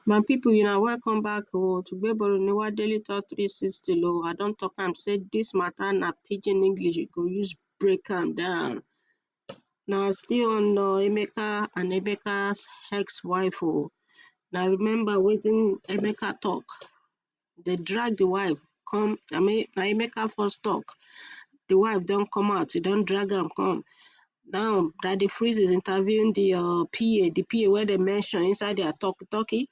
My people, you know, welcome back to Gbeboro Newa Daily Talk 360. I don't talk am say this matter na pidgin English. You go use break am down. Now still on Emeka and Emeka's ex-wife. Now remember wetin Emeka talk. They drag the wife come. I mean, na Emeka first talk. The wife don't come out. She don't drag am come. Now Daddy Freeze is interviewing the PA where they mention inside their talkie.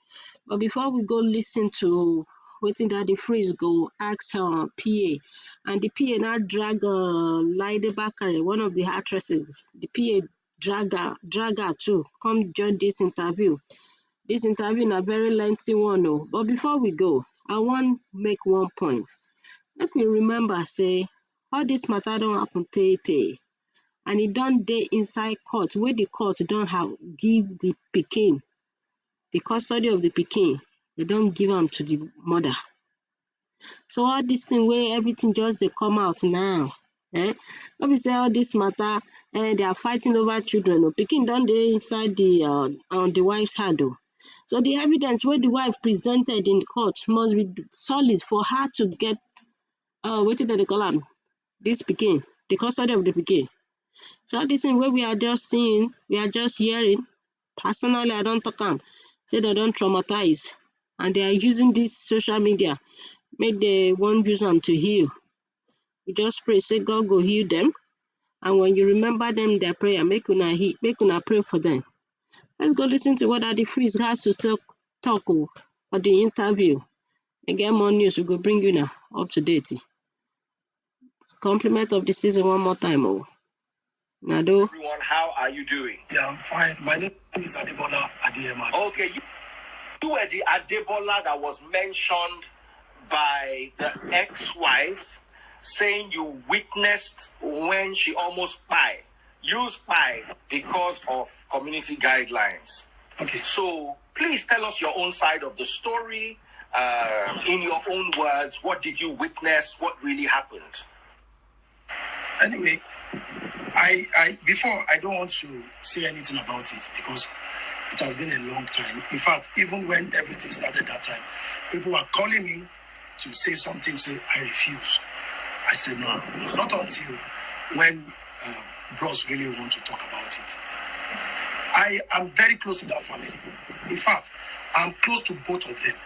But before we go listen to wetin Daddy Freeze go ask her PA, and the PA now drag Laide Bakare, one of the actresses. The PA drag her too. Come join this interview. This interview na very lengthy one o. But before we go, I wan make one point. Make we remember say all this matter don happen tey. And e don dey inside court wey the court don have give the pikin, the custody of the pikin, they don give am to the mother. So all this thing wey everything just dey come out now, no be say all this matter they are fighting over children. Pikin don dey inside the on the wife's hand. So the evidence wey the wife presented in court must be solid for her to get wetin dem dey call am, this pikin, the custody of the pikin. So all this thing wey we are just seeing, we are just hearing. Personally, I don't talk am. Say they don't traumatize. And they are using this social media. Make they won't use them to heal. We just pray, say God go heal them. And when you remember them, their prayer, make una pray for them. Let's go listen to what Daddy Freeze has to talk for the interview. And get more news, we go bring you now up to date. Compliment of the season one more time. Nado. Everyone, how are you doing? Yeah, I'm fine. My name is Adebola Adeyema. Okay, you were the Adebola that was mentioned by the ex-wife, saying you witnessed when she almost used because of community guidelines. Okay. So please tell us your own side of the story, in your own words. What did you witness? What really happened? Anyway, I don't want to say anything about it because it has been a long time. In fact, even when everything started that time, people were calling me to say something, say I refuse. I said no, not until when bros really want to talk about it. I am very close to that family. In fact, I'm close to both of them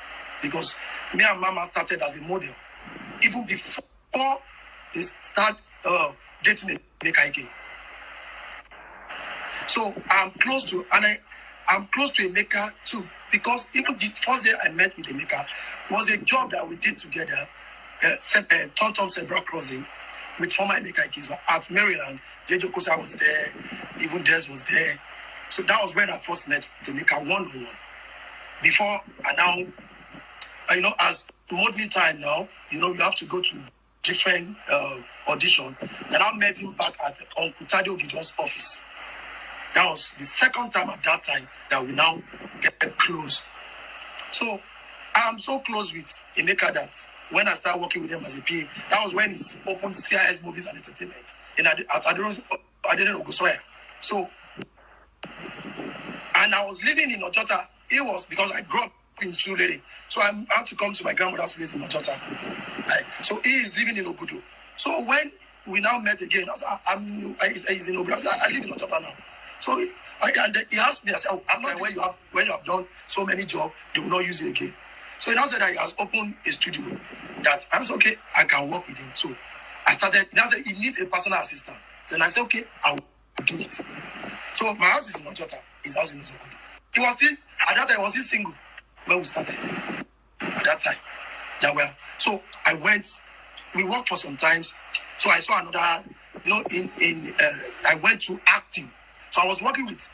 because me and Mama started as a model even before they start dating Emeka again. So I'm close to Emeka too because even the first day I met with Emeka was a job that we did together, Tom Zebra Crossing with former Emeka kids at Maryland. Jejo Kosa was there, even Des was there. So that was when I first met Emeka one-on-one. Before and now, as modern time now, you have to go to different audition. Then I met him back at Uncle Tadio Gideon's office. That was the second time at that time that we now get close. So I'm so close with Emeka that when I started working with him as a PA, that was when he opened CIS Movies and Entertainment at Aderon Ogusoya. So, and I was living in Ojota. It was because I grew up in Sulere. So I had to come to my grandmother's place in Ojota. So he is living in Obudu. So when we now met again, I said, he's in Obudu. I said, I live in Ojota now. So he asked me, I said, I'm not when you have done so many jobs, they will not use it again. So he now said that he has opened a studio that I was okay, I can work with him. So I started, he now said he needs a personal assistant. So I said, okay, I will do it. So my house is in Ojota, his house is in Obudu. At that time, I was still single when we started. At that time. So I went, we worked for some times. So I saw another, I went to acting. So I was working with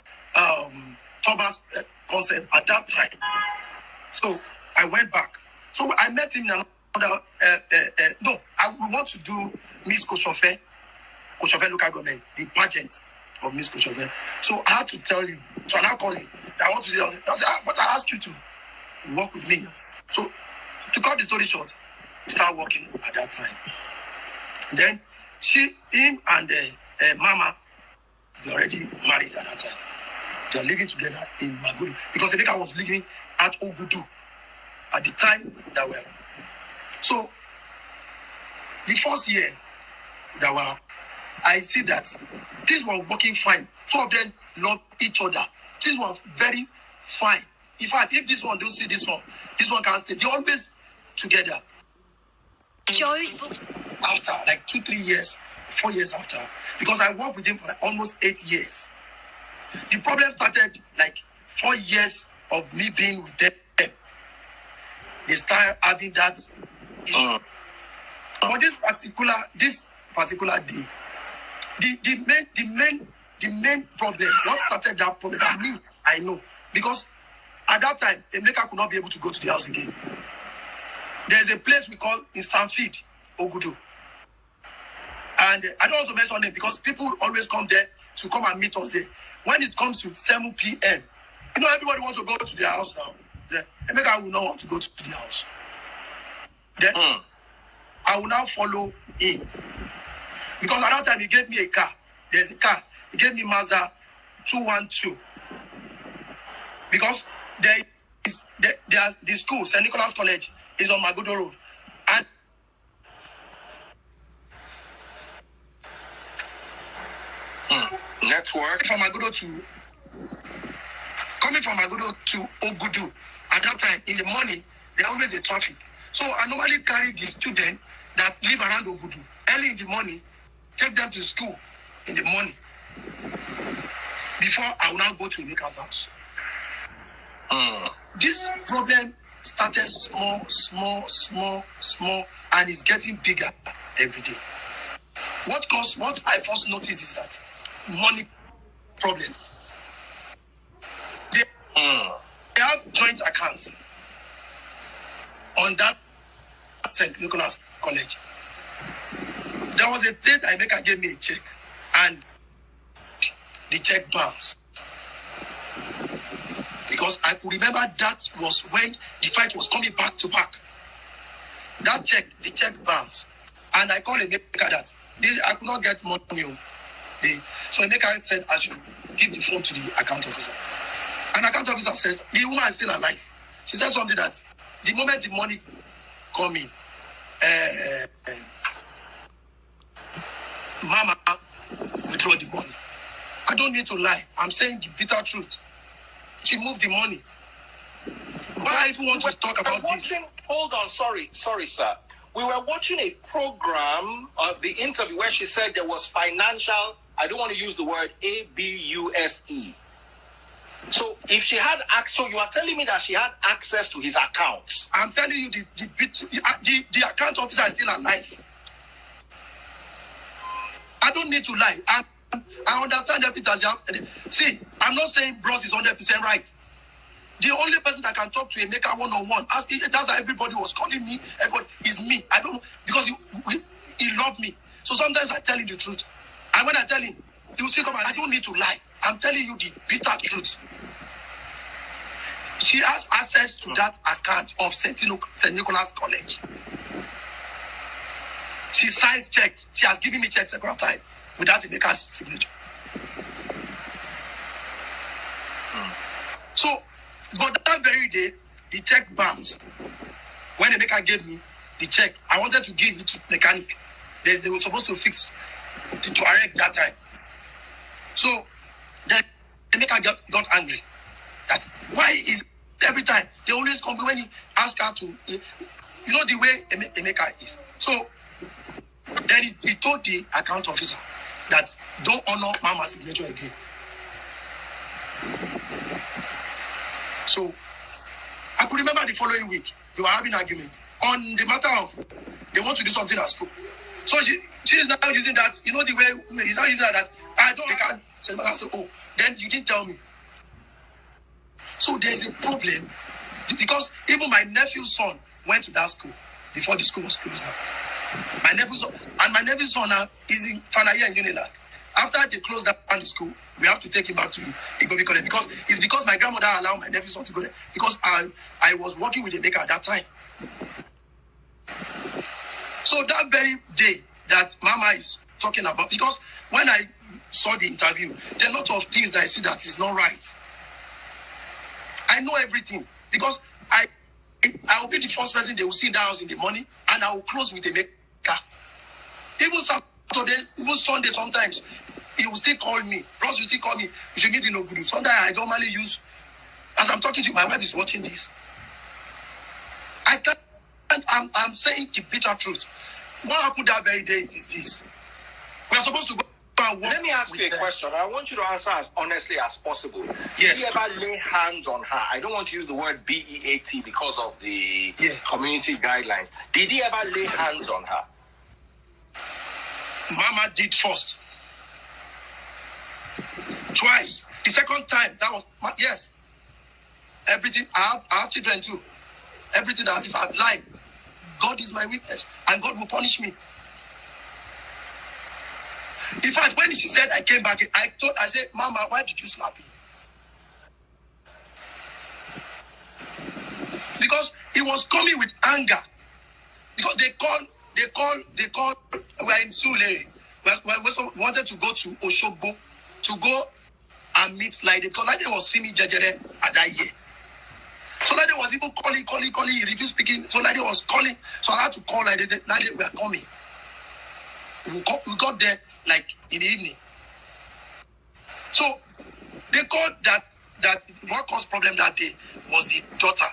Thomas Concept at that time. So I went back. So I met him in another, we want to do Miss Koshofe local government, the pageant of Miss Koshofe. So I had to tell him, so I now called him, that I want to do it. I said, but I asked you to work with me. So to cut the story short, we started working at that time. Then him and Mama were already married at that time. They are living together in Magudu because Emeka was living at Ogudu at the time that were. So the first year that were, I see that things were working fine. Two of them loved each other. Things were very fine. In fact, if this one don't see this one can stay. They always together. Joe's book. After like 2-3 years, 4 years after, because I worked with him for like almost 8 years. The problem started like 4 years of me being with them. They started having that issue. But this particular day, the main problem, what started that problem, I know. Because at that time, Emeka could not be able to go to the house again. There's a place we call in Sanford, Ogudu. And I don't want to mention it because people always come there to come and meet us there. When it comes to 7 p.m., everybody wants to go to their house now. Emeka will not want to go to the house. Then I will now follow him. Because at that time, he gave me a car. There's a car. He gave me Mazda 212. Because the school, St. Nicholas College, is on Magudo Road. And network coming from Magudo to Ogudu at that time in the morning, there always a traffic. So I normally carry the students that live around Ogudu early in the morning, take them to school in the morning before I will now go to Emeka's house. This problem started small, and is getting bigger every day. What I first noticed is that money problem. They have joint accounts on that St. Nicholas College. There was a day that Emeka gave me a check, and the check bounced. Because I could remember that was when the fight was coming back to back. The check bounced. And I called Emeka that I could not get money. So Emeka said I should give the phone to the account officer. And the account officer says, the woman is still alive. She said something that the moment the money come in, Mama withdraw the money. I don't need to lie. I'm saying the bitter truth. She moved the money. Why I even want to talk about this? Hold on, sorry, sir. We were watching a program, the interview where she said there was financial, I don't want to use the word ABUSE. So if she had access, so you are telling me that she had access to his accounts. I'm telling you the account officer is still alive. I don't need to lie. I understand everything. See, I'm not saying Bros is 100% right. The only person that can talk to Emeka one-on-one, that's how everybody was calling me. Everybody is me. I don't, because he loved me. So sometimes I tell him the truth. And when I tell him, he will still come and I don't need to lie. I'm telling you the bitter truth. She has access to that account of St. Nicholas College. She signs check. She has given me check several times without Emeka's signature. So, but that very day, the check bounced. When Emeka gave me the check, I wanted to give it to the mechanic. They were supposed to fix to erect that time. So, then Emeka got angry. That why is every time they always come when he ask her to, the way Emeka is. So, then he told the account officer that don't honor Mama's signature again. So I could remember the following week they were having an argument on the matter of they want to do something at school. So she is now using that, the way he's now using that I can't say, oh, then you didn't tell me. So there's a problem because even my nephew's son went to that school before the school was closed down. My nephew's son now is in final year in Unilag. After they closed down the school, we have to take him back to Igobi College because my grandmother allowed my nephew's son to go there because I was working with Emeka at that time. So that very day that Mama is talking about, because when I saw the interview, there are a lot of things that I see that is not right I know everything because I will be the first person they will see in the house in the morning, and I will close with Emeka. Even Saturday, even Sunday, sometimes he will still call me. Plus, will still call me. We should meet in Ogudu. Sometimes I normally use. As I'm talking to you, my wife is watching this. I can't. I'm saying the bitter truth. What happened that very day is this. We are supposed to go and work. Let me ask you a question. I want you to answer as honestly as possible. Yes. Did you ever lay hands on her? I don't want to use the word BEAT because of the community guidelines. Did he ever lay hands on her? Mama did first. Twice. The second time, that was, yes. Everything, I have children too. Everything that if I've lied, God is my witness, and God will punish me. In fact, when she said I came back, I said, Mama, why did you slap me? Because he was coming with anger. Because they called, we are in Sulere. We wanted to go to Oshogbo to go and meet Laide, because Laide was filming Jejere at that year. So Laide was even calling, he refused speaking. So Laide was calling. So I had to call Laide, we are coming. We got there like in the evening. So they called that what caused problem that day was the daughter.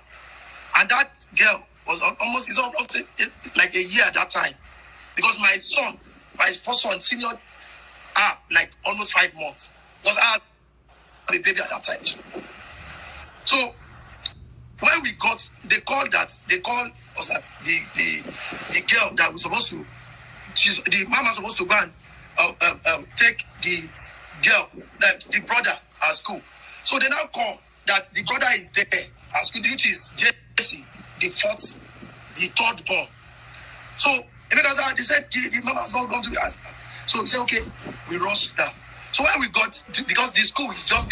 And that girl was almost like a year at that time. Because my first son, senior, like almost 5 months. Because I had a baby at that time too. So when we got, they called us that the girl that was supposed to, the mama supposed to go and take the girl, the brother at school. So they now call that the brother is there at school, which is Jesse, the third born. So they said the mama's not going to be asked. So we said, okay, we rushed down. So when we got, because the school is just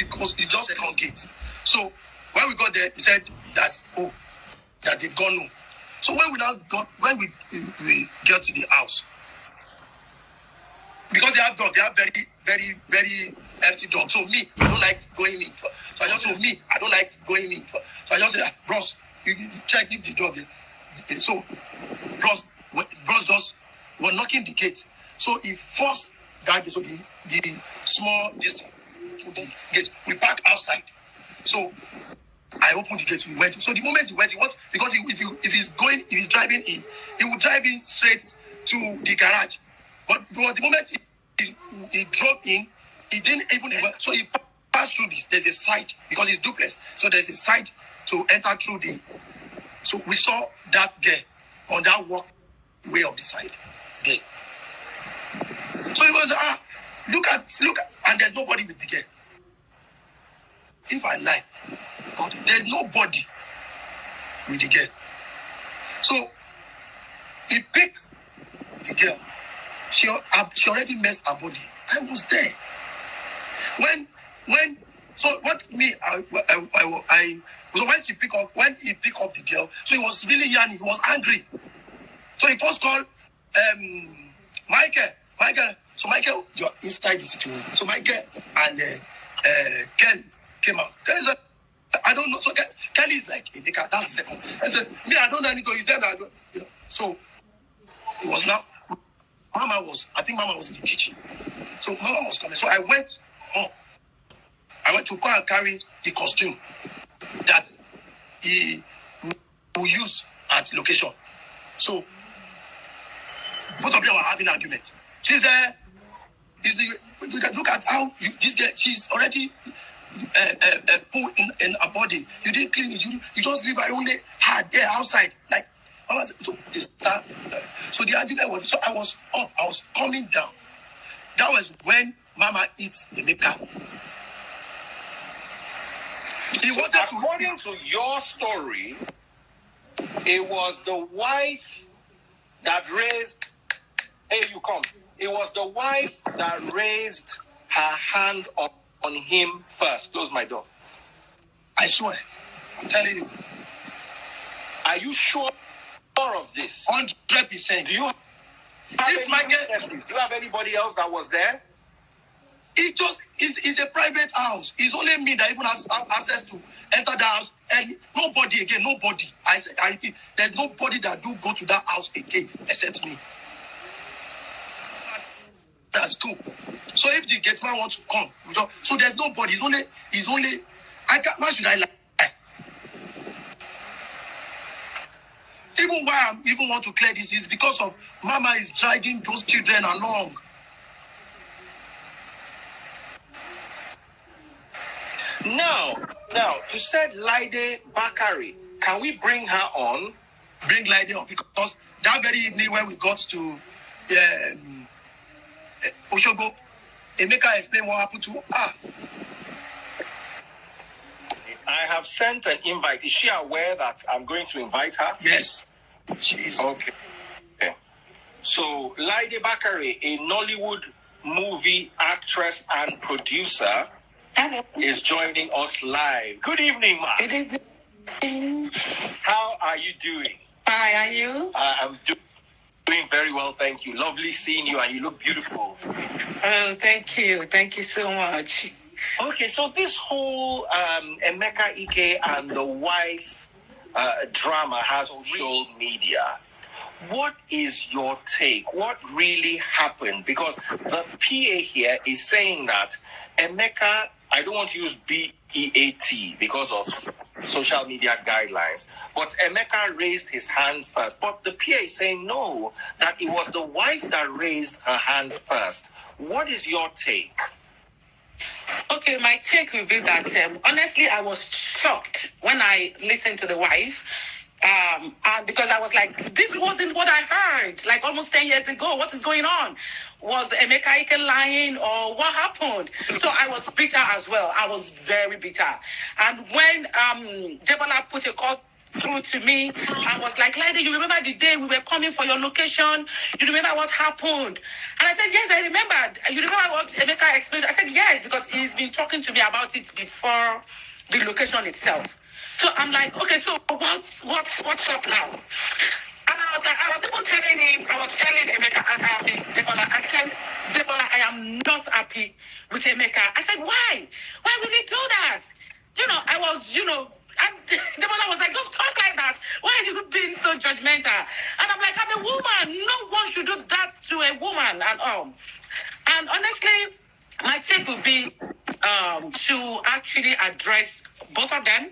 second gate. So when we got there, he said that they've gone home. So when we get to the house, because they have dog, they have very, very, very empty dog. So me, I don't like going in. So I just told me, I don't like going in. So I just said, Bros, you check if the dog. So Bros just were knocking the gate. So he forced that gate, so the small distance, the gate, we parked outside. So I opened the gate, we went. So the moment he went, because if he's driving in, he would drive in straight to the garage. But the moment he drove in, he didn't even, so he passed through this. There's a side, because it's duplex. So there's a side to enter through so we saw that girl on that walkway of the side there. So he was, look at, and there's nobody with the girl. If I lie, God, there's nobody with the girl. So he picked the girl. She already messed her body. I was there. So when he picked up the girl, so he was really young, he was angry. So he first called Michael. So Michael, you're inside the situation. So Michael and Kelly came out. Kelly said, I don't know. So Kelly is like, Emeka, that's the second. I said, me, I don't know anything. He's there. So it was now. I think Mama was in the kitchen. So Mama was coming. So I went home. I went to go and carry the costume that he will use at location. So both of them were having an argument. She's there. Look at how this girl, she's already put in her body. You didn't clean it. You just leave her only her there outside. Like, so the argument was, so I was up, I was coming down. That was when Mama eats Emeka. According to your story, it was the wife that raised, hey, you come. It was the wife that raised her hand on him first. Close my door. I swear. I'm telling you. Are you sure of this? 100%. Do you have anybody else that was there? It just is a private house. It's only me that even has access to enter the house, and nobody again, nobody. I repeat, there's nobody that do go to that house again except me. That's good. So if the gate man wants to come, we don't. So there's nobody. It's only. I can't. Why should I lie? Even why I even want to clear this is because of Mama is dragging those children along. Now, you said Laide Bakari. Can we bring her on? Bring Laide on, because that very evening when we got to Oshogo, Emeka explained what happened to her. I have sent an invite. Is she aware that I'm going to invite her? Yes, she is. Okay. So, Laide Bakari, a Nollywood movie actress and producer, is joining us live. Good evening, ma. Good evening. How are you doing? Hi, are you? I'm doing very well, thank you. Lovely seeing you, and you look beautiful. Oh, thank you. Thank you so much. Okay, so this whole Emeka Ike and the wife drama has social media. What is your take? What really happened? Because the PA here is saying that Emeka, I don't want to use BEAT because of social media guidelines, but Emeka raised his hand first. But the PA is saying no, that it was the wife that raised her hand first. What is your take? Okay, my take will be that honestly, I was shocked when I listened to the wife. And because I was like, this wasn't what I heard like almost 10 years ago. What is going on? Was Emeka Ike lying, or what happened? So I was bitter as well. I was very bitter. And when Debola put a call through to me, I was like, Lady, you remember the day we were coming for your location? You remember what happened? And I said, yes, I remembered. You remember what Emeka explained? I said, yes, because he's been talking to me about it before the location itself. So I'm like, okay, so what's up now? And I was even telling him, I was telling Emeka, I said, Debola, I am not happy with Emeka. I said, why? Why would he do that? I was, and Debola was like, don't talk like that. Why are you being so judgmental? And I'm like, I'm a woman. No one should do that to a woman at all. And honestly, my take would be to actually address both of them.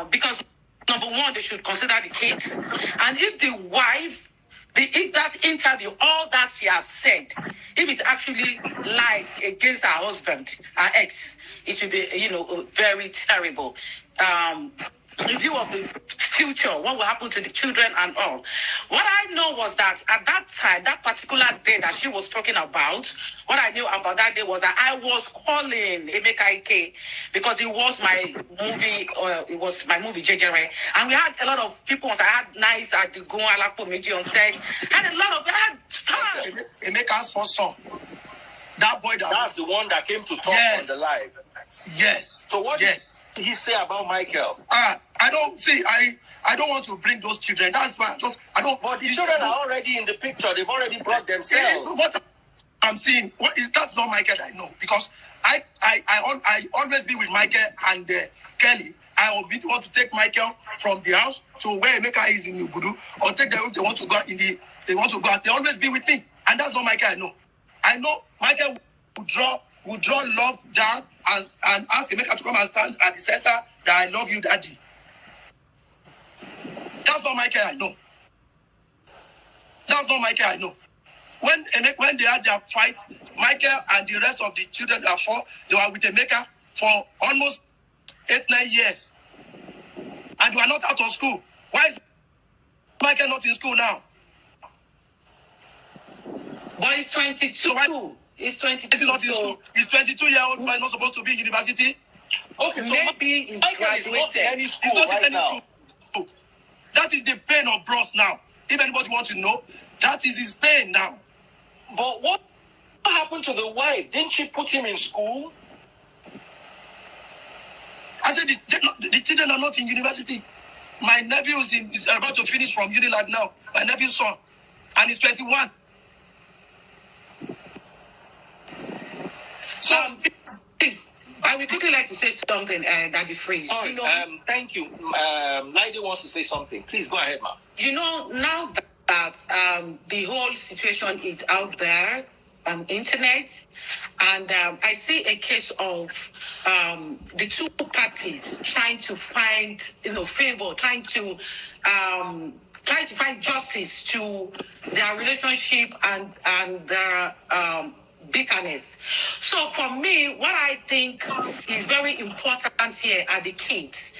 Because number one, they should consider the kids. And if the wife, if that interview, all that she has said, if it's actually lies against her husband, her ex, it should be, very terrible. In view of the future, what will happen to the children and all. What I know was that at that time, that particular day that she was talking about, what I knew about that day was that I was calling Emeka Ike because it was my movie, Jejere. And we had a lot of people. I had Nice at the Gun Alapo Meji on set. I had stars. Emeka's first son. That boy That's the one that came to talk on the live. Yes. So what did he say about Michael? I don't want to bring those children. That's why I don't. But the children are already in the picture. They've already brought themselves. What I'm seeing, that's not Michael I know, because I always be with Michael and Kelly. I will be the one to take Michael from the house to where Emeka is in Ugudu, or take them if they want to go out they want to go out. They always be with me, and that's not Michael I know. I know Michael would draw love down and ask Emeka to come and stand at the center that I love you, Daddy. That's not Michael I know. That's not Michael I know. When they had their fight, Michael and the rest of the children that fought, they were with Emeka for almost 8-9 years. And they were not out of school. Why is Michael not in school now? But he's 22. So he's 22. He's not in school. He's 22-year-old boy, not supposed to be in university. Okay, so maybe he's graduated. He's not in any school. That is the pain of Bros now. If anybody wants to know, that is his pain now. But what happened to the wife? Didn't she put him in school? I said the children are not in university. My nephew is about to finish from Unilag now. My nephew's son. And he's 21. So, please, I would quickly like to say something, Daddy Freeze. Sorry, thank you. Lady wants to say something. Please go ahead, ma'am. Now that the whole situation is out there on internet, and I see a case of the two parties trying to find, favor, trying to find justice to their relationship and their bitterness. So for me, what I think is very important here are the kids.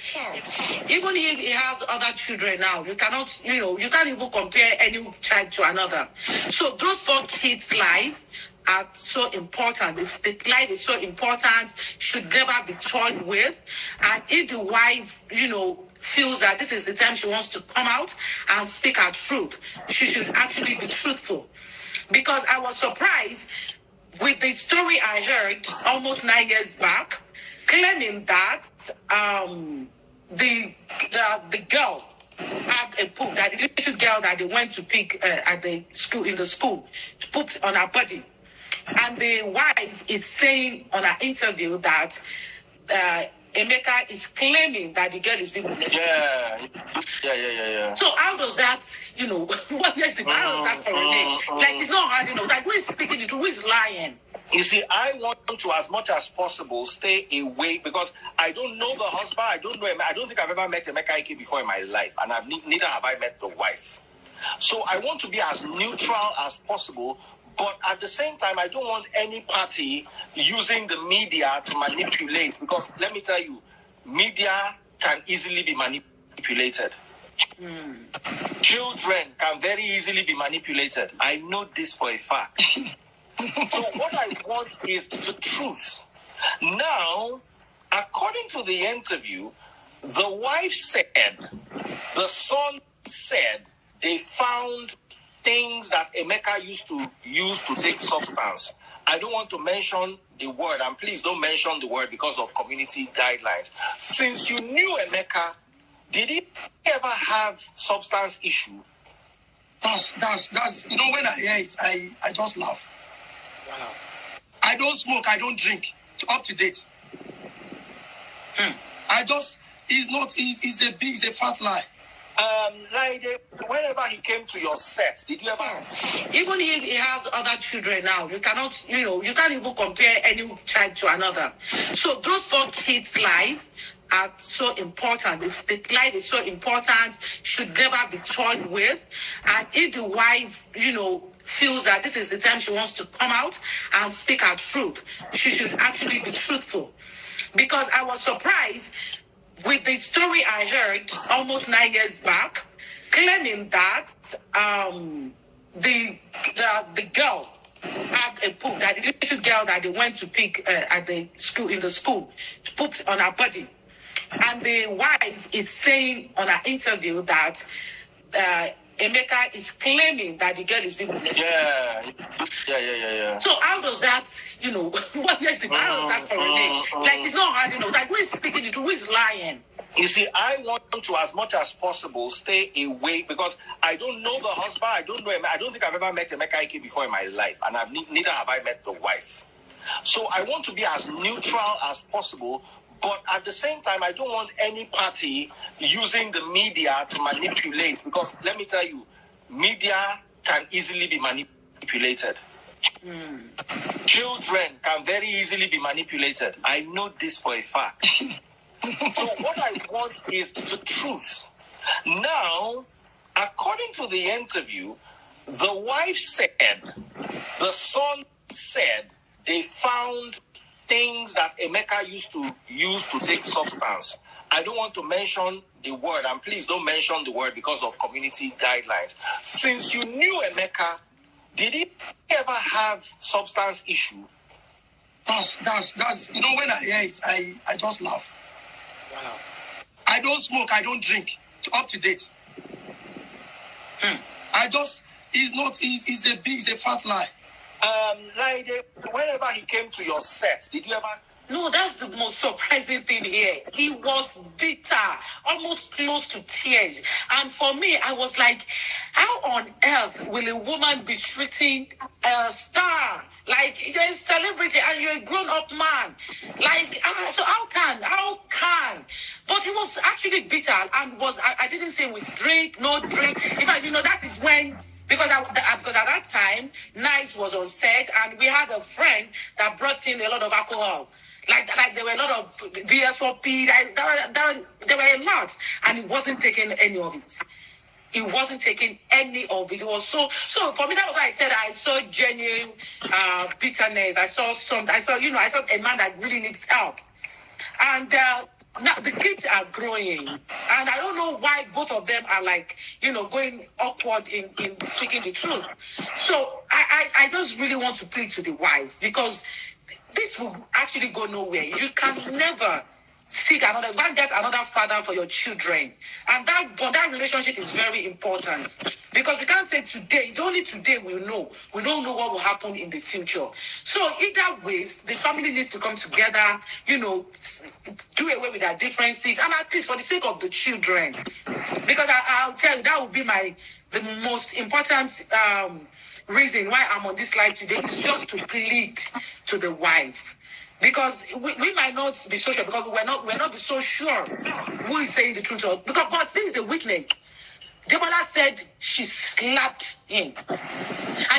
Even if he has other children now, you cannot, you can't even compare any child to another. So those 4 kids' life are so important. The life is so important, should never be toyed with. And if the wife, feels that this is the time she wants to come out and speak her truth, she should actually be truthful. Because I was surprised with the story I heard almost 9 years back, claiming that the girl had a poop, that the little girl that they went to pick at the school, pooped on her body. And the wife is saying on an interview that Emeka is claiming that the girl is being molested. Yeah. So how does that, what is the how does that correlate? Like, it's not hard, like, who is speaking the truth, who is lying? You see, I want to, as much as possible, stay away, because I don't know the husband, I don't know him. I don't think I've ever met Emeka before in my life, and neither have I met the wife. So I want to be as neutral as possible, but at the same time, I don't want any party using the media to manipulate, because let me tell you, media can easily be manipulated. Children can very easily be manipulated. I know this for a fact. So what I want is the truth. Now, according to the interview, the wife said, the son said, they found things that Emeka used to use to take substance. I don't want to mention the word, and please don't mention the word because of community guidelines. Since you knew Emeka, did he ever have substance issue? That's when I hear it, I just laugh. Wow. I don't smoke, I don't drink. Up to date. He's a fat lie. Like, whenever he came to your set, did you ever? Even if he has other children now, you cannot, you can't even compare any child to another. So those 4 kids' life are so important. The life is so important, should never be toyed with. And if the wife, feels that this is the time she wants to come out and speak her truth, she should actually be truthful. Because I was surprised with the story I heard almost 9 years back, claiming that the girl had a poop, that the little girl that they went to pick at the school, pooped on her body. And the wife is saying on an interview that Emeka is claiming that the girl is being molested. Yeah. So how does that, what is the how does that correlate? Like, it's not hard, like, who is speaking the truth, who is lying? You see, I want to, as much as possible, stay away, because I don't know the husband, I don't know him. I don't think I've ever met Emeka before in my life, and neither have I met the wife. So I want to be as neutral as possible, but at the same time, I don't want any party using the media to manipulate, because let me tell you, media can easily be manipulated. Children can very easily be manipulated. I know this for a fact. So what I want is the truth. Now, according to the interview, the wife said, the son said, they found things that Emeka used to use to take substance. I don't want to mention the word, and please don't mention the word because of community guidelines. Since you knew Emeka, did he ever have substance issue? That's when I hear it, I just laugh. Wow. I don't smoke, I don't drink. Up to date. He's a fat lie. Like, whenever he came to your set, did you ever? No, that's the most surprising thing here. He was bitter, almost close to tears. And for me, I was like, how on earth will a woman be treating a star? Like, you're a celebrity and you're a grown-up man. Like, so how can? But he was actually bitter and I didn't say with drink, no drink. In fact, that is when, because at that time, Nice was on set and we had a friend that brought in a lot of alcohol. Like there were a lot of VSOP, there were a lot, and he wasn't taking any of it. He wasn't taking any of it. It was so for me, that was why I said I saw genuine bitterness. I saw a man that really needs help. And now the kids are growing, and I don't know why both of them are like, going awkward in speaking the truth. So I just really want to plead to the wife, because this will actually go nowhere. You can never seek another, get another father for your children. And that relationship is very important, because we can't say today, it's only today we know. We don't know what will happen in the future. So either ways, the family needs to come together, do away with our differences, and at least for the sake of the children. Because I'll tell you, that would be the most important reason why I'm on this live today, is just to plead to the wife. Because we might not be so sure, because we're not so sure who is saying the truth. But this is the witness. Debola said she slapped him. And